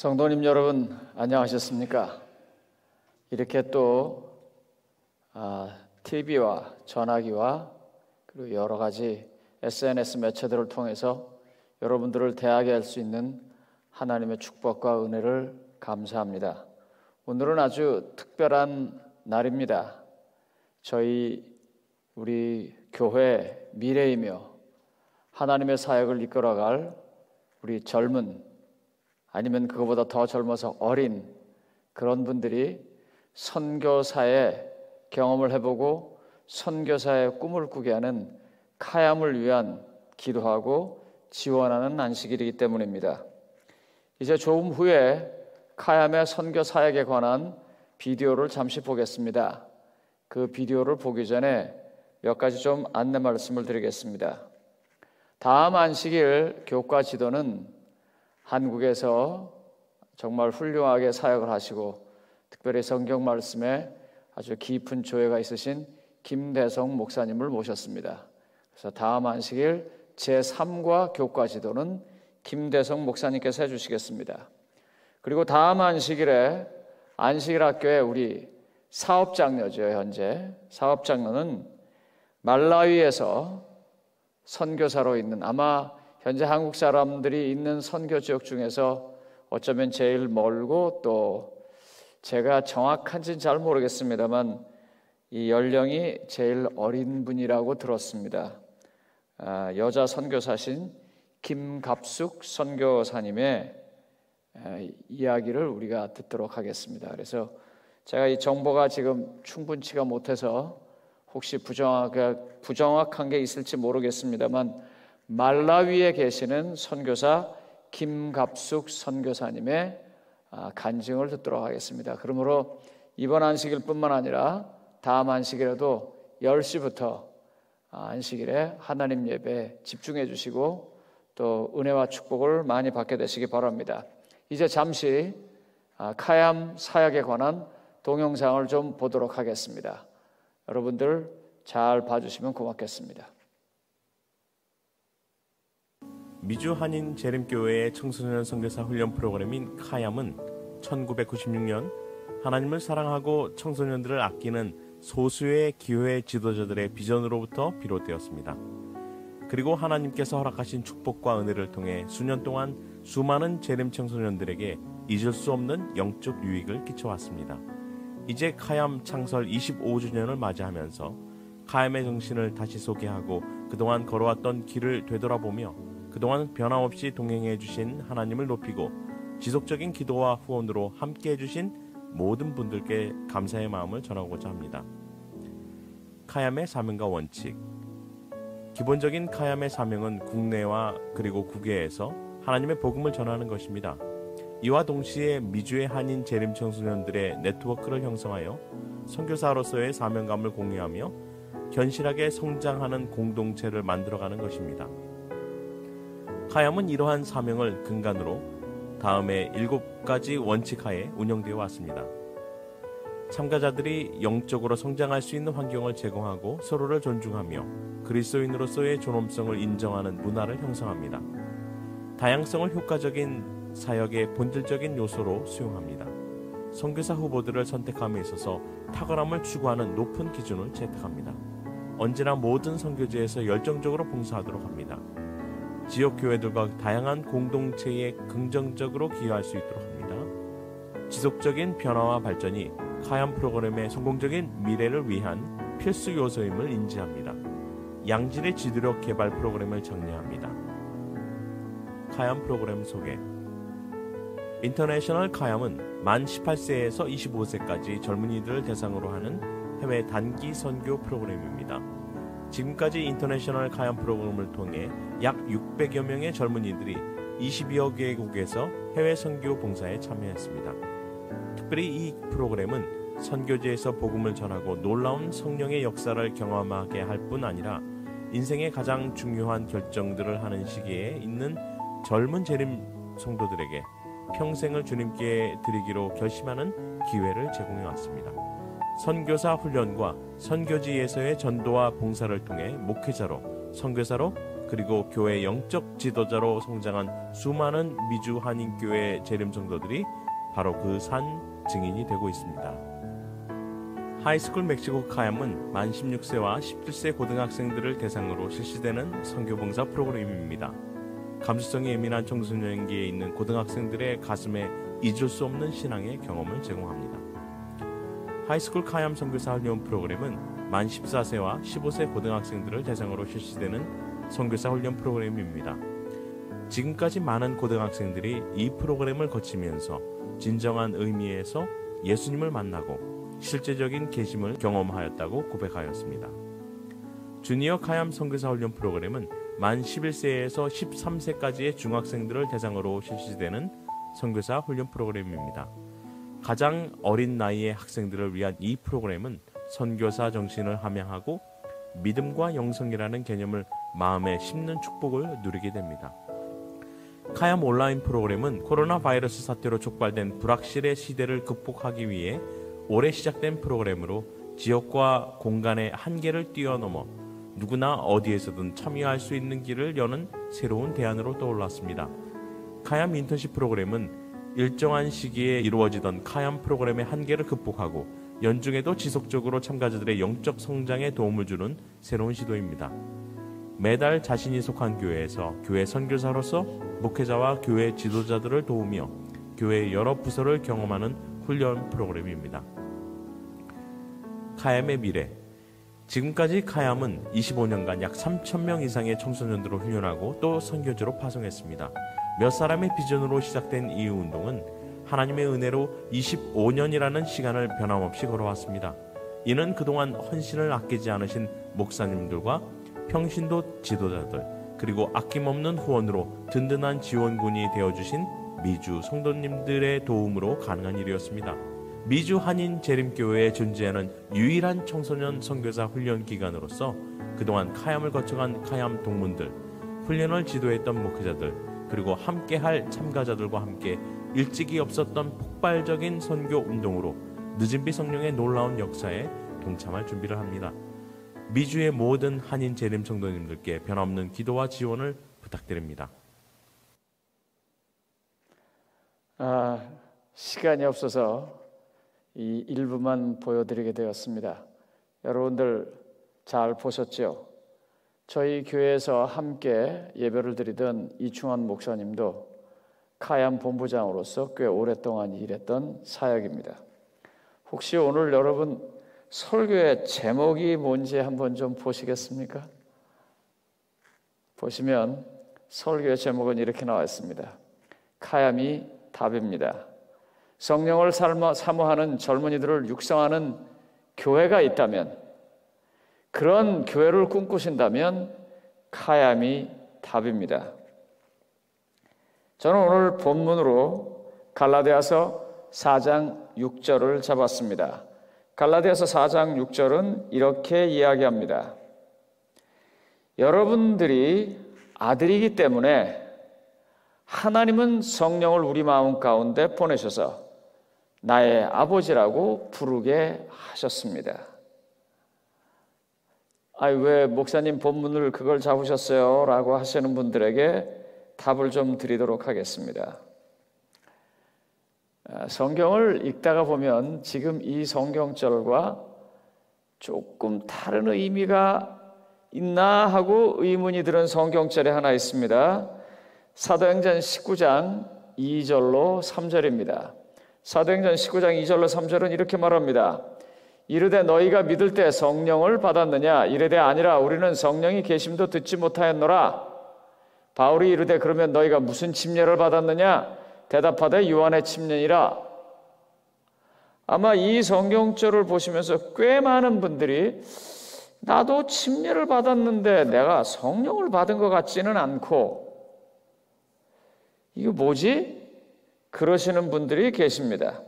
성도님 여러분, 안녕하셨습니까? 이렇게 또 TV와 전화기와 그리고 여러 가지 SNS 매체들을 통해서 여러분들을 대하게 할 수 있는 하나님의 축복과 은혜를 감사합니다. 오늘은 아주 특별한 날입니다. 우리 교회 미래이며 하나님의 사역을 이끌어갈 우리 젊은, 아니면 그거보다 더 젊어서 어린 그런 분들이 선교사의 경험을 해보고 선교사의 꿈을 꾸게 하는 카얌을 위한 기도하고 지원하는 안식일이기 때문입니다. 이제 조금 후에 카얌의 선교 사역에 관한 비디오를 잠시 보겠습니다. 그 비디오를 보기 전에 몇 가지 좀 안내 말씀을 드리겠습니다. 다음 안식일 교과 지도는 한국에서 정말 훌륭하게 사역을 하시고 특별히 성경 말씀에 아주 깊은 조예가 있으신 김대성 목사님을 모셨습니다. 그래서 다음 안식일 제3과 교과 지도는 김대성 목사님께서 해주시겠습니다. 그리고 다음 안식일에 안식일 학교에 우리 사업장로죠. 현재 사업장로는 말라위에서 선교사로 있는, 아마 현재 한국 사람들이 있는 선교 지역 중에서 어쩌면 제일 멀고 또 제가 정확한지는 잘 모르겠습니다만 이 연령이 제일 어린 분이라고 들었습니다. 여자 선교사신 김갑숙 선교사님의 이야기를 우리가 듣도록 하겠습니다. 그래서 제가 이 정보가 지금 충분치가 못해서 혹시 부정확한 게 있을지 모르겠습니다만 말라위에 계시는 선교사 김갑숙 선교사님의 간증을 듣도록 하겠습니다. 그러므로 이번 안식일뿐만 아니라 다음 안식일에도 10시부터 안식일에 하나님 예배에 집중해 주시고 또 은혜와 축복을 많이 받게 되시기 바랍니다. 이제 잠시 카얌 사역에 관한 동영상을 좀 보도록 하겠습니다. 여러분들 잘 봐주시면 고맙겠습니다. 미주 한인 재림교회의 청소년 선교사 훈련 프로그램인 카얌은 1996년 하나님을 사랑하고 청소년들을 아끼는 소수의 기회 지도자들의 비전으로부터 비롯되었습니다. 그리고 하나님께서 허락하신 축복과 은혜를 통해 수년 동안 수많은 재림 청소년들에게 잊을 수 없는 영적 유익을 끼쳐왔습니다. 이제 카얌 창설 25주년을 맞이하면서 카얌의 정신을 다시 소개하고 그동안 걸어왔던 길을 되돌아보며 그동안 변함없이 동행해 주신 하나님을 높이고 지속적인 기도와 후원으로 함께해 주신 모든 분들께 감사의 마음을 전하고자 합니다. 카얌의 사명과 원칙. 기본적인 카얌의 사명은 국내와 그리고 국외에서 하나님의 복음을 전하는 것입니다. 이와 동시에 미주의 한인 재림 청소년들의 네트워크를 형성하여 선교사로서의 사명감을 공유하며 견실하게 성장하는 공동체를 만들어가는 것입니다. 카얌은 이러한 사명을 근간으로 다음의 7가지 원칙 하에 운영되어 왔습니다. 참가자들이 영적으로 성장할 수 있는 환경을 제공하고 서로를 존중하며 그리스도인으로서의 존엄성을 인정하는 문화를 형성합니다. 다양성을 효과적인 사역의 본질적인 요소로 수용합니다. 선교사 후보들을 선택함에 있어서 탁월함을 추구하는 높은 기준을 채택합니다. 언제나 모든 선교지에서 열정적으로 봉사하도록 합니다. 지역 교회들과 다양한 공동체에 긍정적으로 기여할 수 있도록 합니다. 지속적인 변화와 발전이 카얌 프로그램의 성공적인 미래를 위한 필수 요소임을 인지합니다. 양질의 지도력 개발 프로그램을 정리합니다. 카얌 프로그램 소개. 인터내셔널 카얌은 만 18세에서 25세까지 젊은이들을 대상으로 하는 해외 단기 선교 프로그램입니다. 지금까지 인터내셔널 카얌 프로그램을 통해 약 600여 명의 젊은이들이 22여 개국에서 해외 선교 봉사에 참여했습니다. 특별히 이 프로그램은 선교지에서 복음을 전하고 놀라운 성령의 역사를 경험하게 할 뿐 아니라 인생의 가장 중요한 결정들을 하는 시기에 있는 젊은 재림 성도들에게 평생을 주님께 드리기로 결심하는 기회를 제공해 왔습니다. 선교사 훈련과 선교지에서의 전도와 봉사를 통해 목회자로, 선교사로 그리고 교회 영적 지도자로 성장한 수많은 미주 한인교회 재림 성도들이 바로 그 산 증인이 되고 있습니다. 하이스쿨 멕시코 카얌은 만 16세와 17세 고등학생들을 대상으로 실시되는 선교봉사 프로그램입니다. 감수성이 예민한 청소년기에 있는 고등학생들의 가슴에 잊을 수 없는 신앙의 경험을 제공합니다. 하이스쿨 카얌 선교사 훈련 프로그램은 만 14세와 15세 고등학생들을 대상으로 실시되는 선교사 훈련 프로그램입니다. 지금까지 많은 고등학생들이 이 프로그램을 거치면서 진정한 의미에서 예수님을 만나고 실제적인 계심을 경험하였다고 고백하였습니다. 주니어 카얌 선교사 훈련 프로그램은 만 11세에서 13세까지의 중학생들을 대상으로 실시되는 선교사 훈련 프로그램입니다. 가장 어린 나이의 학생들을 위한 이 프로그램은 선교사 정신을 함양하고 믿음과 영성이라는 개념을 마음에 심는 축복을 누리게 됩니다. 카얌 온라인 프로그램은 코로나 바이러스 사태로 촉발된 불확실의 시대를 극복하기 위해 올해 시작된 프로그램으로 지역과 공간의 한계를 뛰어넘어 누구나 어디에서든 참여할 수 있는 길을 여는 새로운 대안으로 떠올랐습니다. 카얌 인턴십 프로그램은 일정한 시기에 이루어지던 카얌 프로그램의 한계를 극복하고 연중에도 지속적으로 참가자들의 영적 성장에 도움을 주는 새로운 시도입니다. 매달 자신이 속한 교회에서 교회 선교사로서 목회자와 교회 지도자들을 도우며 교회의 여러 부서를 경험하는 훈련 프로그램입니다. 카얌의 미래. 지금까지 카얌은 25년간 약 3,000명 이상의 청소년들을 훈련하고 또 선교지로 파송했습니다. 몇 사람의 비전으로 시작된 이 운동은 하나님의 은혜로 25년이라는 시간을 변함없이 걸어왔습니다. 이는 그동안 헌신을 아끼지 않으신 목사님들과 평신도 지도자들 그리고 아낌없는 후원으로 든든한 지원군이 되어주신 미주 성도님들의 도움으로 가능한 일이었습니다. 미주 한인 재림교회에 존재하는 유일한 청소년 선교사 훈련 기관으로서 그동안 카얌을 거쳐간 카얌 동문들, 훈련을 지도했던 목회자들, 그리고 함께할 참가자들과 함께 일찍이 없었던 폭발적인 선교 운동으로 늦은비 성령의 놀라운 역사에 동참할 준비를 합니다. 미주의 모든 한인 재림 성도님들께 변함없는 기도와 지원을 부탁드립니다. 시간이 없어서 이 일부만 보여드리게 되었습니다. 여러분들 잘 보셨죠? 저희 교회에서 함께 예배를 드리던 이충환 목사님도 카얌 본부장으로서 꽤 오랫동안 일했던 사역입니다. 혹시 오늘 여러분 설교의 제목이 뭔지 한번 좀 보시겠습니까? 보시면 설교의 제목은 이렇게 나와 있습니다. 카얌이 답입니다. 성령을 사모하는 젊은이들을 육성하는 교회가 있다면, 그런 교회를 꿈꾸신다면 카얌이 답입니다. 저는 오늘 본문으로 갈라디아서 4장 6절을 잡았습니다. 갈라디아서 4장 6절은 이렇게 이야기합니다. 여러분들이 아들이기 때문에 하나님은 성령을 우리 마음 가운데 보내셔서 나의 아버지라고 부르게 하셨습니다. 왜 목사님 본문을 그걸 잡으셨어요? 라고 하시는 분들에게 답을 좀 드리도록 하겠습니다. 성경을 읽다가 보면 지금 이 성경절과 조금 다른 의미가 있나 하고 의문이 드는 성경절이 하나 있습니다. 사도행전 19장 2절로 3절입니다. 사도행전 19장 2절로 3절은 이렇게 말합니다. 이르되 너희가 믿을 때 성령을 받았느냐? 이르되 아니라 우리는 성령이 계심도 듣지 못하였노라. 바울이 이르되 그러면 너희가 무슨 침례를 받았느냐? 대답하되 요한의 침례니라. 아마 이 성경절을 보시면서 꽤 많은 분들이 나도 침례를 받았는데 내가 성령을 받은 것 같지는 않고 이거 뭐지? 그러시는 분들이 계십니다.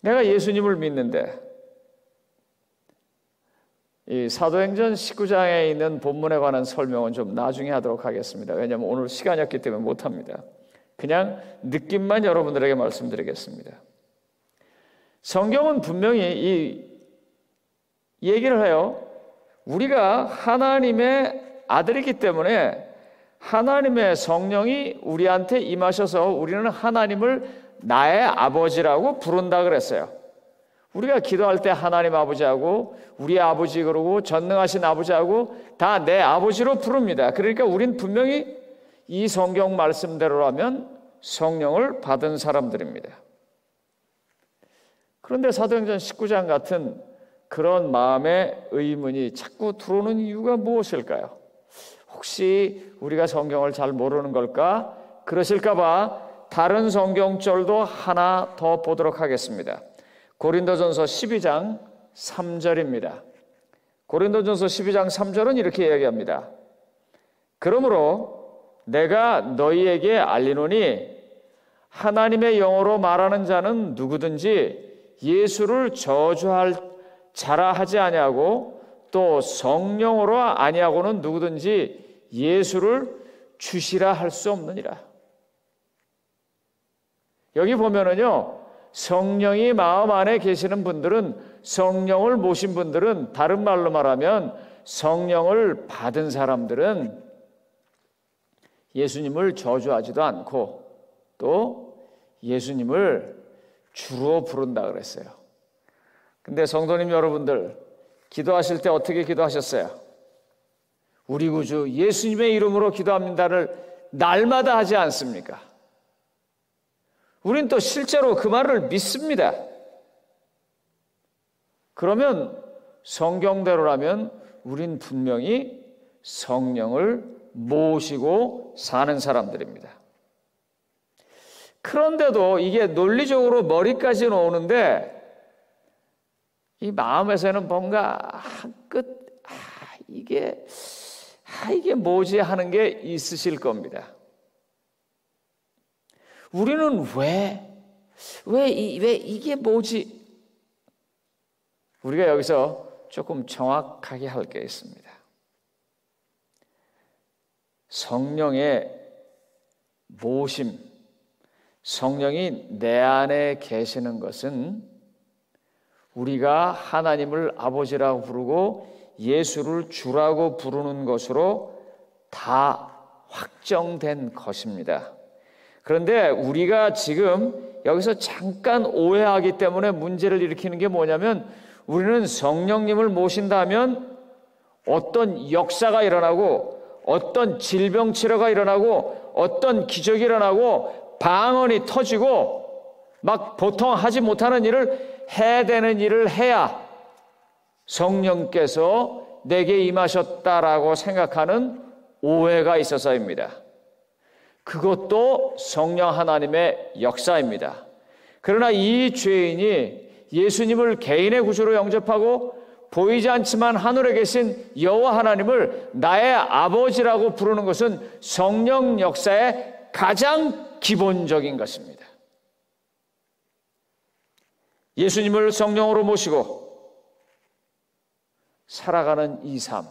내가 예수님을 믿는데 이 사도행전 19장에 있는 본문에 관한 설명은 좀 나중에 하도록 하겠습니다. 왜냐하면 오늘 시간이 없기 때문에 못합니다. 그냥 느낌만 여러분들에게 말씀드리겠습니다. 성경은 분명히 이 얘기를 해요. 우리가 하나님의 아들이기 때문에 하나님의 성령이 우리한테 임하셔서 우리는 하나님을 나의 아버지라고 부른다 그랬어요. 우리가 기도할 때 하나님 아버지하고 우리 아버지 그러고 전능하신 아버지하고 다 내 아버지로 부릅니다. 그러니까 우린 분명히 이 성경 말씀대로라면 성령을 받은 사람들입니다. 그런데 사도행전 19장 같은 그런 마음의 의문이 자꾸 들어오는 이유가 무엇일까요? 혹시 우리가 성경을 잘 모르는 걸까? 그러실까 봐 다른 성경절도 하나 더 보도록 하겠습니다. 고린도전서 12장 3절입니다. 고린도전서 12장 3절은 이렇게 이야기합니다. 그러므로 내가 너희에게 알리노니 하나님의 영으로 말하는 자는 누구든지 예수를 저주할 자라 하지 아니하고 또 성령으로 아니하고는 누구든지 예수를 주시라 할 수 없느니라. 여기 보면은요, 성령이 마음 안에 계시는 분들은, 성령을 모신 분들은, 다른 말로 말하면 성령을 받은 사람들은 예수님을 저주하지도 않고 또 예수님을 주로 부른다 그랬어요. 근데 성도님 여러분들, 기도하실 때 어떻게 기도하셨어요? 우리 구주 예수님의 이름으로 기도합니다를 날마다 하지 않습니까? 우린 또 실제로 그 말을 믿습니다. 그러면 성경대로라면 우린 분명히 성령을 모시고 사는 사람들입니다. 그런데도 이게 논리적으로 머리까지는 오는데 이 마음에서는 뭔가 이게 뭐지 하는 게 있으실 겁니다. 우리는 왜 이게 뭐지? 우리가 여기서 조금 정확하게 할 게 있습니다. 성령의 모심, 성령이 내 안에 계시는 것은 우리가 하나님을 아버지라고 부르고 예수를 주라고 부르는 것으로 다 확정된 것입니다. 그런데 우리가 지금 여기서 잠깐 오해하기 때문에 문제를 일으키는 게 뭐냐면, 우리는 성령님을 모신다면 어떤 역사가 일어나고 어떤 질병 치료가 일어나고 어떤 기적이 일어나고 방언이 터지고 막 보통 하지 못하는 일을 해야 되는 일을 해야 성령께서 내게 임하셨다라고 생각하는 오해가 있어서입니다. 그것도 성령 하나님의 역사입니다. 그러나 이 죄인이 예수님을 개인의 구주로 영접하고 보이지 않지만 하늘에 계신 여호와 하나님을 나의 아버지라고 부르는 것은 성령 역사의 가장 기본적인 것입니다. 예수님을 성령으로 모시고 살아가는 이 삶.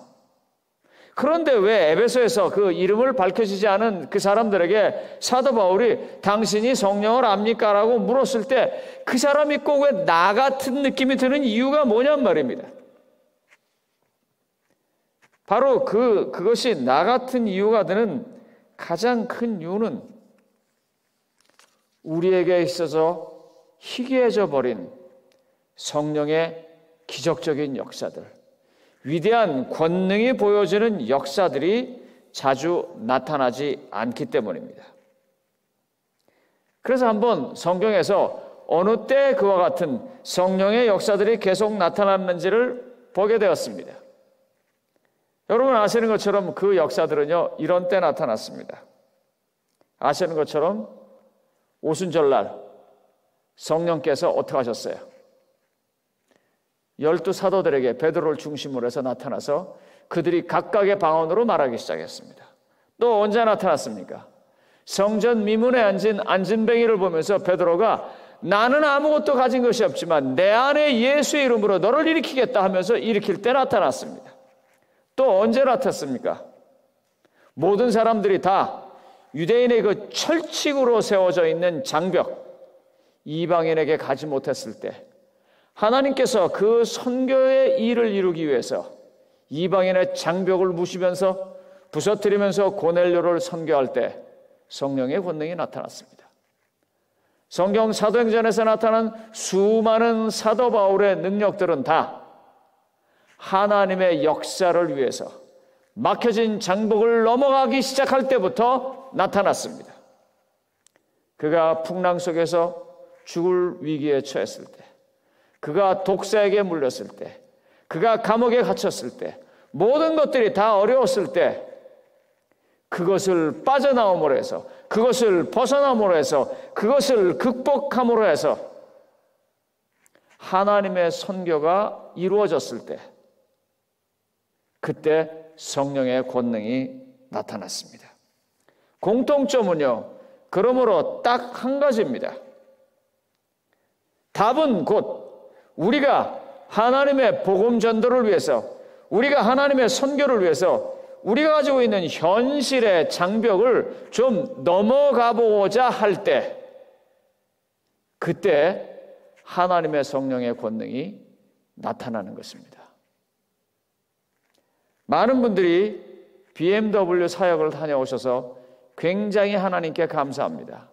그런데 왜 에베소에서 그 이름을 밝혀지지 않은 그 사람들에게 사도 바울이 당신이 성령을 압니까? 라고 물었을 때 그 사람이 꼭 왜 나 같은 느낌이 드는 이유가 뭐냔 말입니다. 바로 그것이 나 같은 이유가 드는 가장 큰 이유는 우리에게 있어서 희귀해져 버린 성령의 기적적인 역사들, 위대한 권능이 보여지는 역사들이 자주 나타나지 않기 때문입니다. 그래서 한번 성경에서 어느 때 그와 같은 성령의 역사들이 계속 나타났는지를 보게 되었습니다. 여러분 아시는 것처럼 그 역사들은요, 이런 때 나타났습니다. 아시는 것처럼 오순절날 성령께서 어떻게 하셨어요? 12사도들에게 베드로를 중심으로 해서 나타나서 그들이 각각의 방언으로 말하기 시작했습니다. 또 언제 나타났습니까? 성전 미문에 앉은 안진뱅이를 보면서 베드로가 나는 아무것도 가진 것이 없지만 내 안에 예수의 이름으로 너를 일으키겠다 하면서 일으킬 때 나타났습니다. 또 언제 나타났습니까? 모든 사람들이 다 유대인의 그 철칙으로 세워져 있는 장벽, 이방인에게 가지 못했을 때 하나님께서 그 선교의 일을 이루기 위해서 이방인의 장벽을 부수면서 부서뜨리면서 고넬료를 선교할 때 성령의 권능이 나타났습니다. 성경 사도행전에서 나타난 수많은 사도 바울의 능력들은 다 하나님의 역사를 위해서 막혀진 장벽을 넘어가기 시작할 때부터 나타났습니다. 그가 풍랑 속에서 죽을 위기에 처했을 때, 그가 독사에게 물렸을 때, 그가 감옥에 갇혔을 때, 모든 것들이 다 어려웠을 때 그것을 빠져나옴으로 해서, 그것을 벗어남으로 해서, 그것을 극복함으로 해서 하나님의 선교가 이루어졌을 때, 그때 성령의 권능이 나타났습니다. 공통점은요, 그러므로 딱 한 가지입니다. 답은 곧 우리가 하나님의 복음 전도를 위해서, 우리가 하나님의 선교를 위해서 우리가 가지고 있는 현실의 장벽을 좀 넘어가 보고자 할 때, 그때 하나님의 성령의 권능이 나타나는 것입니다. 많은 분들이 BMW 사역을 다녀오셔서 굉장히 하나님께 감사합니다.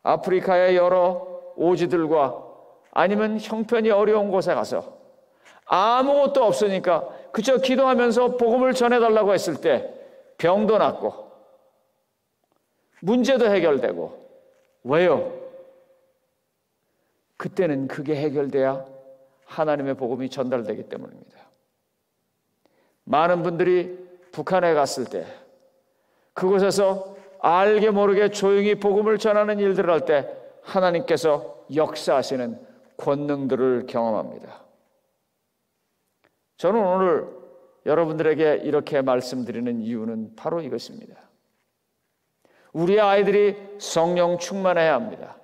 아프리카의 여러 오지들과 아니면 형편이 어려운 곳에 가서 아무것도 없으니까 그저 기도하면서 복음을 전해달라고 했을 때 병도 낫고 문제도 해결되고. 왜요? 그때는 그게 해결돼야 하나님의 복음이 전달되기 때문입니다. 많은 분들이 북한에 갔을 때 그곳에서 알게 모르게 조용히 복음을 전하는 일들을 할 때 하나님께서 역사하시는 권능들을 경험합니다. 저는 오늘 여러분들에게 이렇게 말씀드리는 이유는 바로 이것입니다. 우리의 아이들이 성령 충만해야 합니다.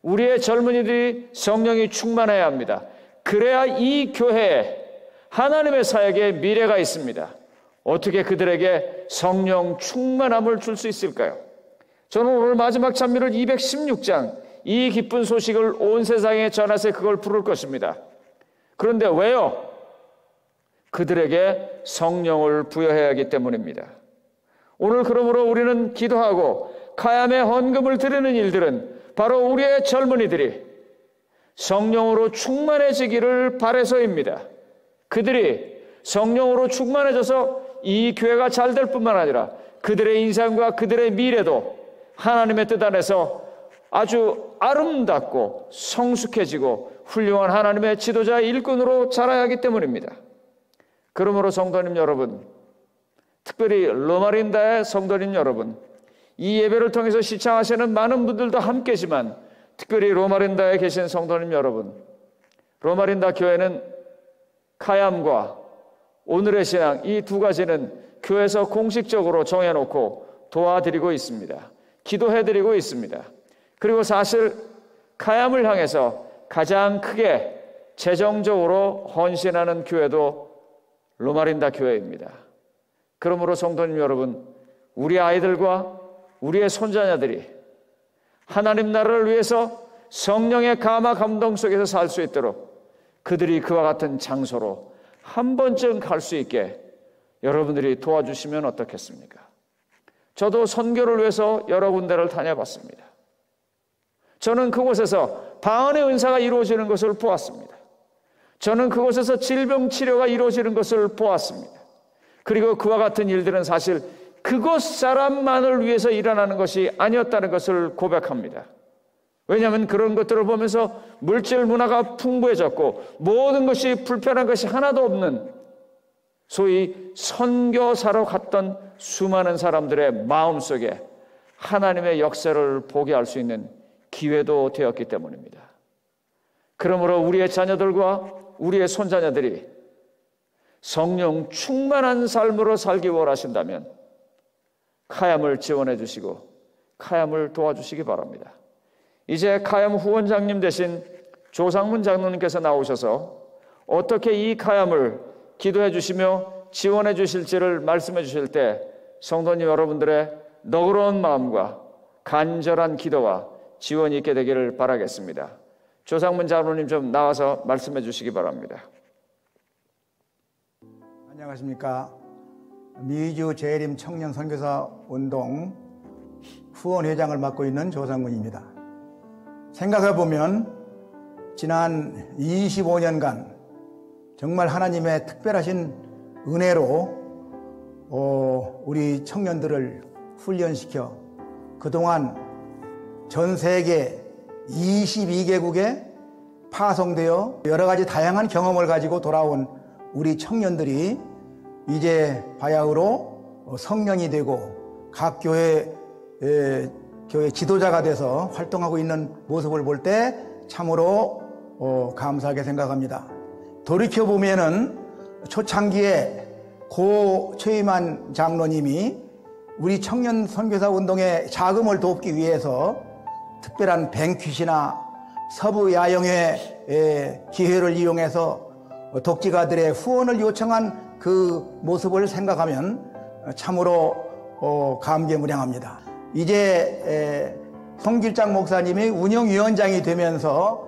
우리의 젊은이들이 성령이 충만해야 합니다. 그래야 이 교회에 하나님의 사역에 미래가 있습니다. 어떻게 그들에게 성령 충만함을 줄 수 있을까요? 저는 오늘 마지막 찬미를 216장 이 기쁜 소식을 온 세상에 전하세 그걸 부를 것입니다. 그런데 왜요? 그들에게 성령을 부여해야 하기 때문입니다. 오늘 그러므로 우리는 기도하고 카얌의 헌금을 드리는 일들은 바로 우리의 젊은이들이 성령으로 충만해지기를 바라서입니다. 그들이 성령으로 충만해져서 이 교회가 잘 될 뿐만 아니라 그들의 인생과 그들의 미래도 하나님의 뜻 안에서 아주 아름답고 성숙해지고 훌륭한 하나님의 지도자 일꾼으로 자라야 하기 때문입니다. 그러므로 성도님 여러분, 특별히 로마린다의 성도님 여러분, 이 예배를 통해서 시청하시는 많은 분들도 함께지만 특별히 로마린다에 계신 성도님 여러분, 로마린다 교회는 카얌과 오늘의 신앙 이 두 가지는 교회에서 공식적으로 정해놓고 도와드리고 있습니다. 기도해드리고 있습니다. 그리고 사실 카얌을 향해서 가장 크게 재정적으로 헌신하는 교회도 로마린다 교회입니다. 그러므로 성도님 여러분, 우리 아이들과 우리의 손자녀들이 하나님 나라를 위해서 성령의 감화 감동 속에서 살 수 있도록 그들이 그와 같은 장소로 한 번쯤 갈 수 있게 여러분들이 도와주시면 어떻겠습니까? 저도 선교를 위해서 여러 군데를 다녀봤습니다. 저는 그곳에서 방언의 은사가 이루어지는 것을 보았습니다. 저는 그곳에서 질병 치료가 이루어지는 것을 보았습니다. 그리고 그와 같은 일들은 사실 그곳 사람만을 위해서 일어나는 것이 아니었다는 것을 고백합니다. 왜냐하면 그런 것들을 보면서 물질 문화가 풍부해졌고 모든 것이 불편한 것이 하나도 없는 소위 선교사로 갔던 수많은 사람들의 마음속에 하나님의 역사를 보게 할 수 있는 기회도 되었기 때문입니다. 그러므로 우리의 자녀들과 우리의 손자녀들이 성령 충만한 삶으로 살기 원하신다면 카얌을 지원해 주시고 카얌을 도와주시기 바랍니다. 이제 카얌 후원장님 대신 조상문 장로님께서 나오셔서 어떻게 이 카얌을 기도해 주시며 지원해 주실지를 말씀해 주실 때 성도님 여러분들의 너그러운 마음과 간절한 기도와 지원이 있게 되기를 바라겠습니다. 조상문 장로님 좀 나와서 말씀해 주시기 바랍니다. 안녕하십니까. 미주 재림 청년 선교사 운동 후원회장을 맡고 있는 조상문입니다. 생각해보면 지난 25년간 정말 하나님의 특별하신 은혜로 우리 청년들을 훈련시켜 그동안 전 세계 22개국에 파송되어 여러 가지 다양한 경험을 가지고 돌아온 우리 청년들이 이제 바야흐로 성령이 되고 각 교회 지도자가 돼서 활동하고 있는 모습을 볼 때 참으로 감사하게 생각합니다. 돌이켜보면은 초창기에 고 최임한 장로님이 우리 청년 선교사 운동의 자금을 돕기 위해서 특별한 뱅퀴시나 서부 야영회 기회를 이용해서 독지가들의 후원을 요청한 그 모습을 생각하면 참으로 감개무량합니다. 이제 송길장 목사님이 운영위원장이 되면서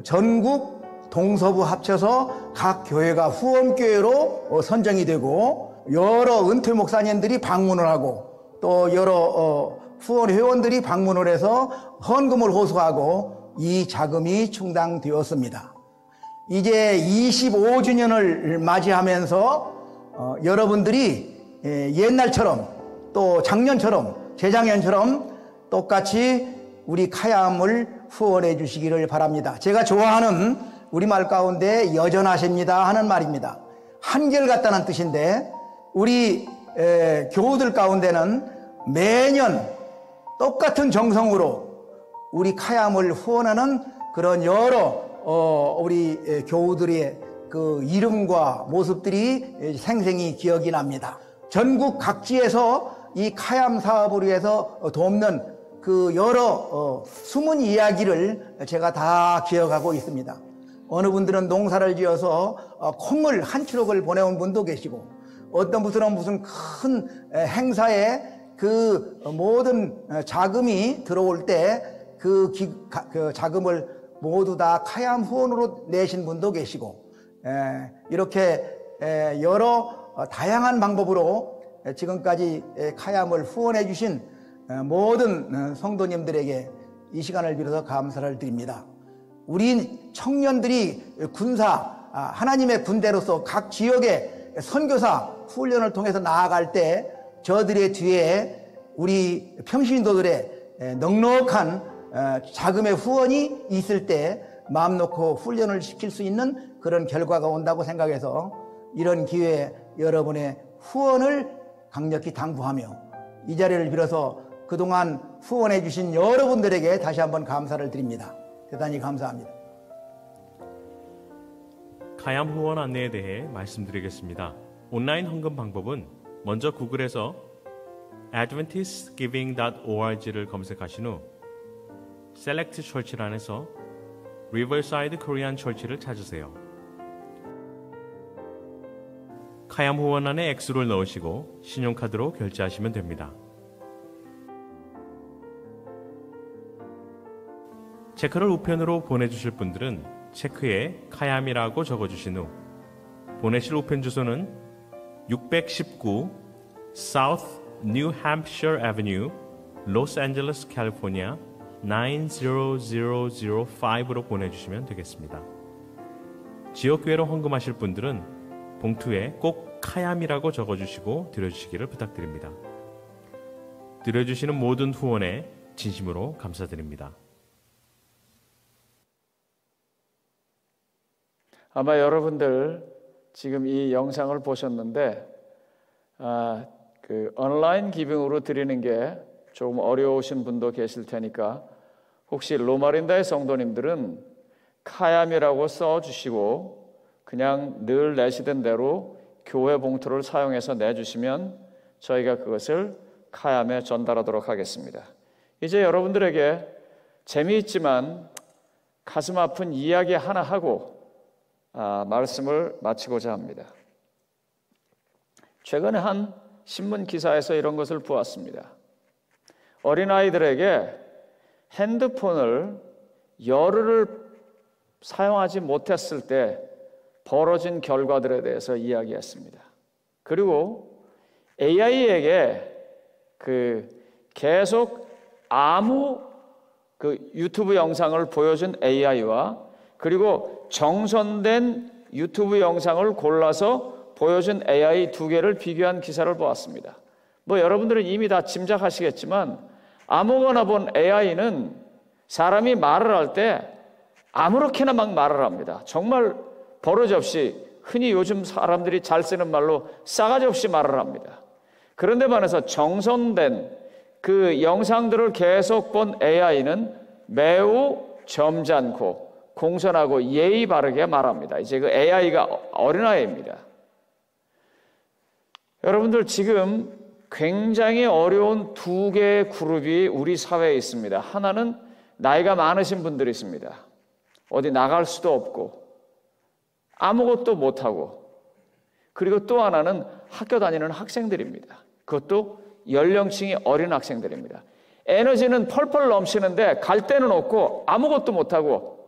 전국 동서부 합쳐서 각 교회가 후원교회로 선정이 되고 여러 은퇴 목사님들이 방문을 하고 또 여러 후원 회원들이 방문을 해서 헌금을 호소하고 이 자금이 충당되었습니다. 이제 25주년을 맞이하면서 여러분들이 옛날처럼 또 작년처럼 재작년처럼 똑같이 우리 카얌을 후원해 주시기를 바랍니다. 제가 좋아하는 우리말 가운데 여전하십니다 하는 말입니다. 한결같다는 뜻인데 우리 교우들 가운데는 매년 똑같은 정성으로 우리 카얌을 후원하는 그런 여러 우리 교우들의 그 이름과 모습들이 생생히 기억이 납니다. 전국 각지에서 이 카얌 사업을 위해서 돕는 그 여러 숨은 이야기를 제가 다 기억하고 있습니다. 어느 분들은 농사를 지어서 콩을 한 추럭을 보내온 분도 계시고 어떤 분들은 무슨 큰 행사에 그 모든 자금이 들어올 때 그 자금을 모두 다 카얌 후원으로 내신 분도 계시고 이렇게 여러 다양한 방법으로 지금까지 카얌을 후원해 주신 모든 성도님들에게 이 시간을 빌어서 감사를 드립니다. 우리 청년들이 하나님의 군대로서 각 지역의 선교사 훈련을 통해서 나아갈 때 저들의 뒤에 우리 평신도들의 넉넉한 자금의 후원이 있을 때 마음 놓고 훈련을 시킬 수 있는 그런 결과가 온다고 생각해서 이런 기회에 여러분의 후원을 강력히 당부하며 이 자리를 빌어서 그동안 후원해 주신 여러분들에게 다시 한번 감사를 드립니다. 대단히 감사합니다. 카얌 후원 안내에 대해 말씀드리겠습니다. 온라인 헌금 방법은 먼저 구글에서 adventistgiving.org를 검색하신 후 Select Church란에서 Riverside Korean Church를 찾으세요. 카얌 후원안에 액수를 넣으시고 신용카드로 결제하시면 됩니다. 체크를 우편으로 보내주실 분들은 체크에 카얌이라고 적어주신 후 보내실 우편 주소는 619 South New Hampshire Avenue, Los Angeles, California 90005로 보내주시면 되겠습니다. 지역교회로 헌금하실 분들은 봉투에 꼭 카얌이라고 적어주시고 드려주시기를 부탁드립니다. 드려주시는 모든 후원에 진심으로 감사드립니다. 아마 여러분들 지금 이 영상을 보셨는데 그 온라인 기빙으로 드리는 게 조금 어려우신 분도 계실 테니까 혹시 로마린다의 성도님들은 카얌이라고 써주시고 그냥 늘 내시던 대로 교회 봉투를 사용해서 내주시면 저희가 그것을 카얌에 전달하도록 하겠습니다. 이제 여러분들에게 재미있지만 가슴 아픈 이야기 하나 하고 말씀을 마치고자 합니다. 최근에 한 신문 기사에서 이런 것을 보았습니다. 어린아이들에게 핸드폰을 열흘을 사용하지 못했을 때 벌어진 결과들에 대해서 이야기했습니다. 그리고 AI에게 계속 아무 유튜브 영상을 보여준 AI와 그리고 정선된 유튜브 영상을 골라서 보여준 AI 두 개를 비교한 기사를 보았습니다. 여러분들은 이미 다 짐작하시겠지만 아무거나 본 AI는 사람이 말을 할 때 아무렇게나 막 말을 합니다. 정말 버러지없이, 흔히 요즘 사람들이 잘 쓰는 말로 싸가지 없이 말을 합니다. 그런데 반해서 정선된 그 영상들을 계속 본 AI는 매우 점잖고 공손하고 예의 바르게 말합니다. 이제 그 AI가 어린아이입니다. 여러분들, 지금 굉장히 어려운 두 개의 그룹이 우리 사회에 있습니다. 하나는 나이가 많으신 분들이 있습니다. 어디 나갈 수도 없고 아무것도 못하고, 그리고 또 하나는 학교 다니는 학생들입니다. 그것도 연령층이 어린 학생들입니다. 에너지는 펄펄 넘치는데 갈 데는 없고 아무것도 못하고,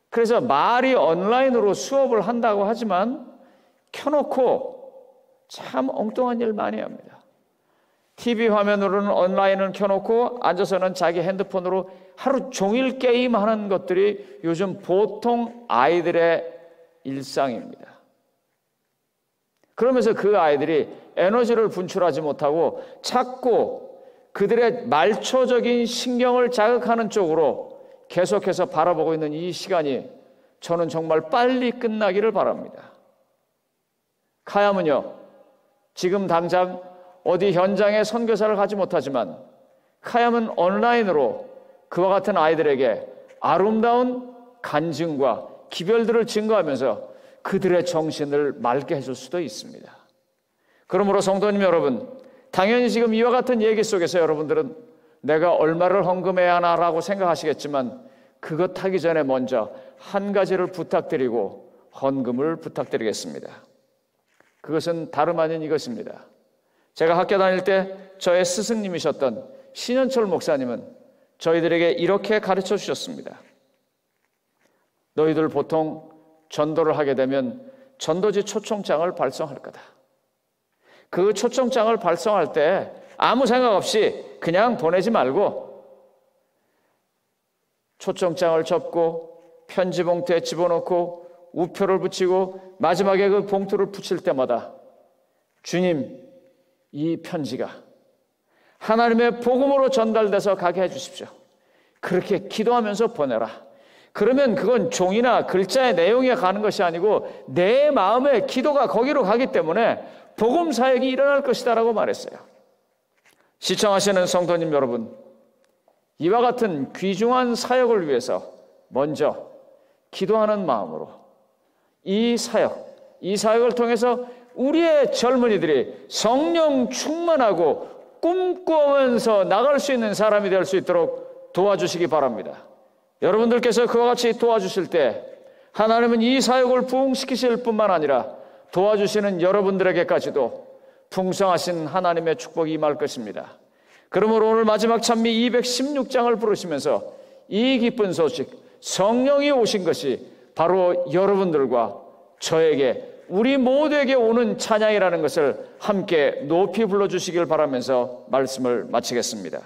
그래서 말이 온라인으로 수업을 한다고 하지만 켜놓고 참 엉뚱한 일 많이 합니다. TV 화면으로는 온라인을 켜놓고 앉아서는 자기 핸드폰으로 하루 종일 게임하는 것들이 요즘 보통 아이들의 일상입니다. 그러면서 그 아이들이 에너지를 분출하지 못하고 자꾸 그들의 말초적인 신경을 자극하는 쪽으로 계속해서 바라보고 있는 이 시간이 저는 정말 빨리 끝나기를 바랍니다. 카얌은요, 지금 당장 어디 현장에 선교사를 가지 못하지만 카얌은 온라인으로 그와 같은 아이들에게 아름다운 간증과 기별들을 증거하면서 그들의 정신을 맑게 해줄 수도 있습니다. 그러므로 성도님 여러분, 당연히 지금 이와 같은 얘기 속에서 여러분들은 내가 얼마를 헌금해야 하나라고 생각하시겠지만 그것 하기 전에 먼저 한 가지를 부탁드리고 헌금을 부탁드리겠습니다. 그것은 다름 아닌 이것입니다. 제가 학교 다닐 때 저의 스승님이셨던 신현철 목사님은 저희들에게 이렇게 가르쳐 주셨습니다. 너희들 보통 전도를 하게 되면 전도지 초청장을 발송할 거다. 그 초청장을 발송할 때 아무 생각 없이 그냥 보내지 말고 초청장을 접고 편지 봉투에 집어넣고 우표를 붙이고 마지막에 그 봉투를 붙일 때마다 주님, 이 편지가 하나님의 복음으로 전달돼서 가게 해주십시오. 그렇게 기도하면서 보내라. 그러면 그건 종이나 글자의 내용에 가는 것이 아니고 내 마음의 기도가 거기로 가기 때문에 복음 사역이 일어날 것이다 라고 말했어요. 시청하시는 성도님 여러분, 이와 같은 귀중한 사역을 위해서 먼저 기도하는 마음으로 이 사역을 통해서 우리의 젊은이들이 성령 충만하고 꿈꾸면서 나갈 수 있는 사람이 될 수 있도록 도와주시기 바랍니다. 여러분들께서 그와 같이 도와주실 때 하나님은 이 사역을 부흥시키실 뿐만 아니라 도와주시는 여러분들에게까지도 풍성하신 하나님의 축복이 임할 것입니다. 그러므로 오늘 마지막 찬미 216장을 부르시면서 이 기쁜 소식, 성령이 오신 것이 바로 여러분들과 저에게, 우리 모두에게 오는 찬양이라는 것을 함께 높이 불러주시길 바라면서 말씀을 마치겠습니다.